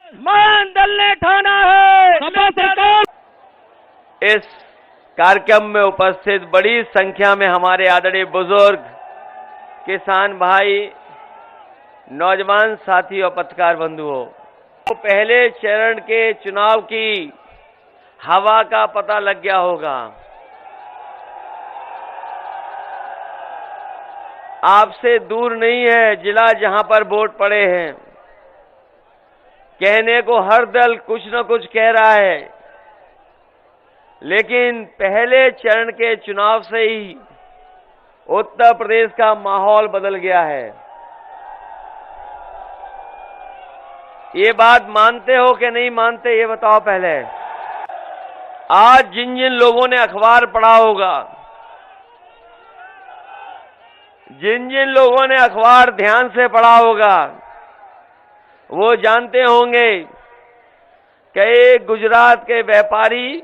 मान दल ने ठाना है सरकार। इस कार्यक्रम में उपस्थित बड़ी संख्या में हमारे आदरणीय बुजुर्ग, किसान भाई, नौजवान साथी और पत्रकार बंधुओं, तो पहले चरण के चुनाव की हवा का पता लग गया होगा। आपसे दूर नहीं है जिला जहां पर वोट पड़े हैं। कहने को हर दल कुछ न कुछ कह रहा है, लेकिन पहले चरण के चुनाव से ही उत्तर प्रदेश का माहौल बदल गया है। ये बात मानते हो कि नहीं मानते, ये बताओ पहले। आज जिन जिन लोगों ने अखबार पढ़ा होगा, जिन जिन लोगों ने अखबार ध्यान से पढ़ा होगा, वो जानते होंगे कि गुजरात के व्यापारी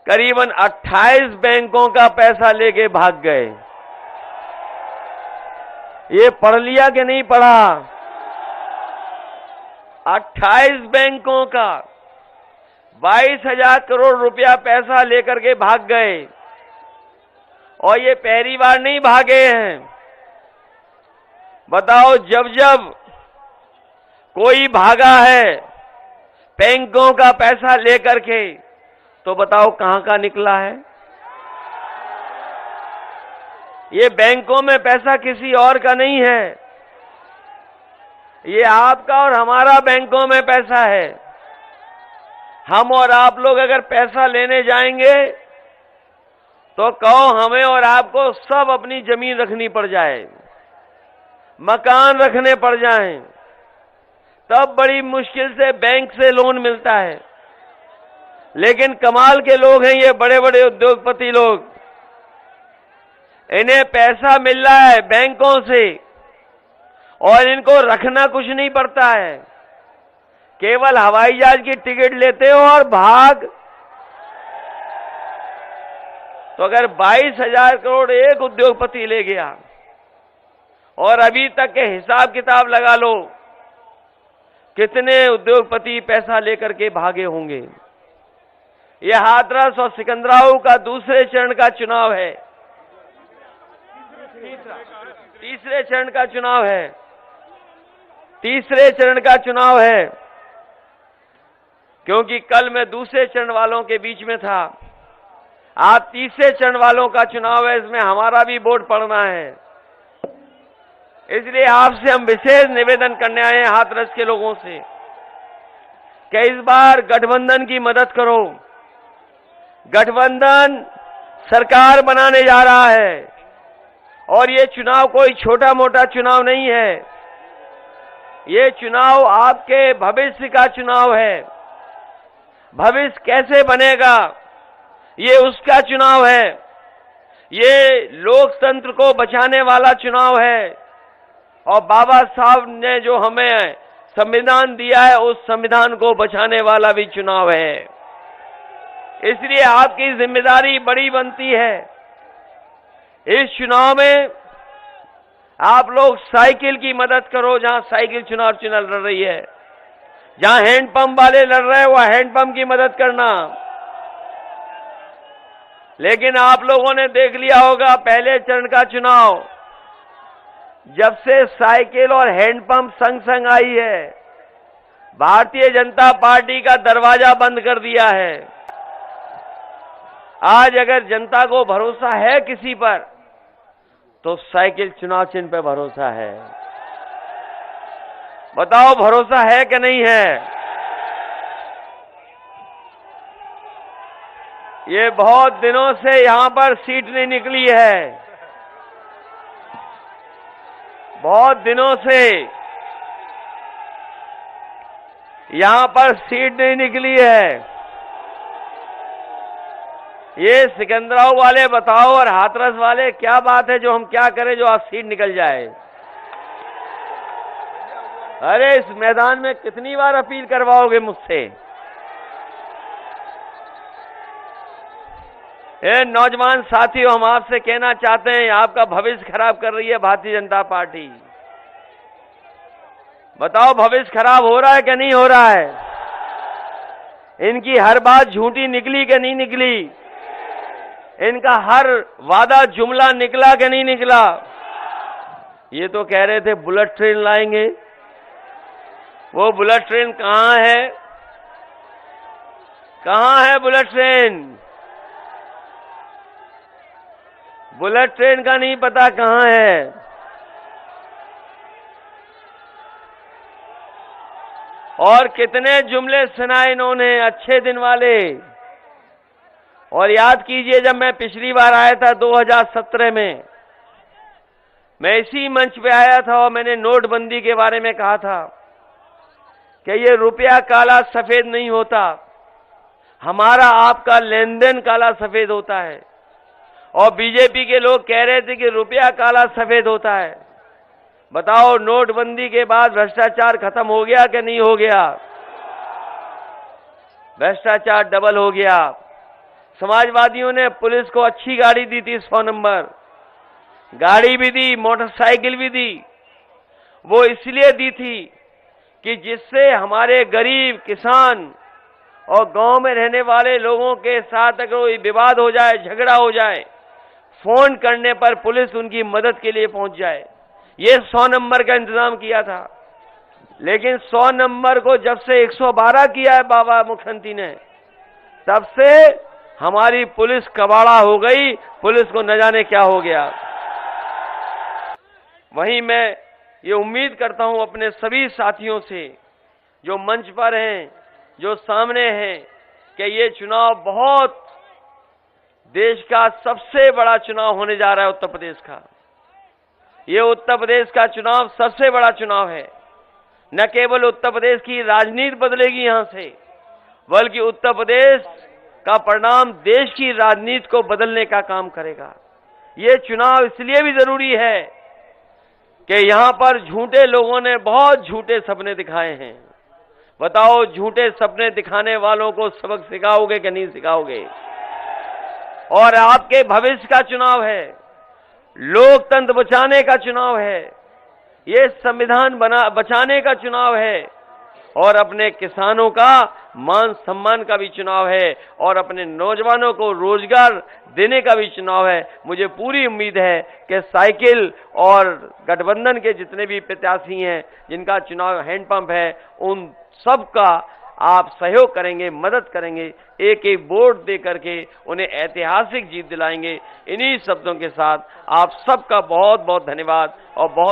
करीबन 28 बैंकों का पैसा लेके भाग गए। ये पढ़ लिया कि नहीं पढ़ा? 28 बैंकों का 22,000 करोड़ रुपया पैसा लेकर के भाग गए, और ये पहली बार नहीं भागे हैं। बताओ, जब जब कोई भागा है बैंकों का पैसा लेकर के, तो बताओ कहां का निकला है? ये बैंकों में पैसा किसी और का नहीं है, ये आपका और हमारा बैंकों में पैसा है। हम और आप लोग अगर पैसा लेने जाएंगे तो कहो हमें और आपको सब अपनी जमीन रखनी पड़ जाए, मकान रखने पड़ जाएं, तब बड़ी मुश्किल से बैंक से लोन मिलता है। लेकिन कमाल के लोग हैं ये बड़े बड़े उद्योगपति लोग, इन्हें पैसा मिल रहा है बैंकों से और इनको रखना कुछ नहीं पड़ता है। केवल हवाई जहाज की टिकट लेते हो और भाग। तो अगर 22,000 करोड़ एक उद्योगपति ले गया और अभी तक के हिसाब किताब लगा लो कितने उद्योगपति पैसा लेकर के भागे होंगे। यह हाथरस और सिकंदराऊ का दूसरे चरण का चुनाव है, तीसरे चरण का चुनाव है, तीसरे चरण का चुनाव है, क्योंकि कल मैं दूसरे चरण वालों के बीच में था। आज तीसरे चरण वालों का चुनाव है, इसमें हमारा भी वोट पड़ना है। इसलिए आपसे हम विशेष निवेदन करने आए हैं हाथरस के लोगों से कि इस बार गठबंधन की मदद करो। गठबंधन सरकार बनाने जा रहा है और ये चुनाव कोई छोटा मोटा चुनाव नहीं है, ये चुनाव आपके भविष्य का चुनाव है। भविष्य कैसे बनेगा ये उसका चुनाव है। ये लोकतंत्र को बचाने वाला चुनाव है और बाबा साहब ने जो हमें संविधान दिया है उस संविधान को बचाने वाला भी चुनाव है। इसलिए आपकी जिम्मेदारी बड़ी बनती है। इस चुनाव में आप लोग साइकिल की मदद करो, जहां साइकिल चुनाव लड़ रही है, जहां हैंडपंप वाले लड़ रहे हैं वह हैंडपंप की मदद करना। लेकिन आप लोगों ने देख लिया होगा पहले चरण का चुनाव, जब से साइकिल और हैंडपंप संग संग आई है, भारतीय जनता पार्टी का दरवाजा बंद कर दिया है। आज अगर जनता को भरोसा है किसी पर, तो साइकिल चुनाव चिन्ह पर भरोसा है। बताओ भरोसा है कि नहीं है? ये बहुत दिनों से यहां पर सीट नहीं निकली है, बहुत दिनों से यहां पर सीट नहीं निकली है। ये सिकंदराऊ वाले बताओ और हाथरस वाले, क्या बात है जो हम क्या करें जो आप सीट निकल जाए? अरे इस मैदान में कितनी बार अपील करवाओगे मुझसे? नौजवान साथियों, हम आपसे कहना चाहते हैं, आपका भविष्य खराब कर रही है भारतीय जनता पार्टी। बताओ भविष्य खराब हो रहा है कि नहीं हो रहा है? इनकी हर बात झूठी निकली कि नहीं निकली? इनका हर वादा जुमला निकला कि नहीं निकला? ये तो कह रहे थे बुलेट ट्रेन लाएंगे। वो बुलेट ट्रेन कहां है? कहां है बुलेट ट्रेन? बुलेट ट्रेन का नहीं पता कहां है। और कितने जुमले सुनाए इन्होंने अच्छे दिन वाले। और याद कीजिए, जब मैं पिछली बार आया था 2017 में, मैं इसी मंच पे आया था और मैंने नोटबंदी के बारे में कहा था कि ये रुपया काला सफेद नहीं होता, हमारा आपका लेन देन काला सफेद होता है। और बीजेपी के लोग कह रहे थे कि रुपया काला सफेद होता है। बताओ, नोटबंदी के बाद भ्रष्टाचार खत्म हो गया कि नहीं हो गया? भ्रष्टाचार डबल हो गया। समाजवादियों ने पुलिस को अच्छी गाड़ी दी थी, 100 नंबर गाड़ी भी दी, मोटरसाइकिल भी दी। वो इसलिए दी थी कि जिससे हमारे गरीब किसान और गांव में रहने वाले लोगों के साथ अगर कोई विवाद हो जाए, झगड़ा हो जाए, फोन करने पर पुलिस उनकी मदद के लिए पहुंच जाए। ये 100 नंबर का इंतजाम किया था। लेकिन 100 नंबर को जब से 112 किया है बाबा मुख्यमंत्री ने, तब से हमारी पुलिस कबाड़ा हो गई। पुलिस को न जाने क्या हो गया। वहीं मैं ये उम्मीद करता हूं अपने सभी साथियों से जो मंच पर हैं, जो सामने हैं, कि ये चुनाव बहुत देश का सबसे बड़ा चुनाव होने जा रहा है। उत्तर प्रदेश का ये उत्तर प्रदेश का चुनाव सबसे बड़ा चुनाव है। न केवल उत्तर प्रदेश की राजनीति बदलेगी यहां से, बल्कि उत्तर प्रदेश का परिणाम देश की राजनीति को बदलने का काम करेगा। ये चुनाव इसलिए भी जरूरी है कि यहां पर झूठे लोगों ने बहुत झूठे सपने दिखाए हैं। बताओ, झूठे सपने दिखाने वालों को सबक सिखाओगे कि नहीं सिखाओगे? और आपके भविष्य का चुनाव है, लोकतंत्र बचाने का चुनाव है, ये संविधान बचाने का चुनाव है, और अपने किसानों का मान सम्मान का भी चुनाव है, और अपने नौजवानों को रोजगार देने का भी चुनाव है। मुझे पूरी उम्मीद है कि साइकिल और गठबंधन के जितने भी प्रत्याशी हैं, जिनका चुनाव हैंडपंप है, उन सबका आप सहयोग करेंगे, मदद करेंगे, एक एक वोट दे करके उन्हें ऐतिहासिक जीत दिलाएंगे। इन्हीं शब्दों के साथ आप सबका बहुत बहुत धन्यवाद और बहुत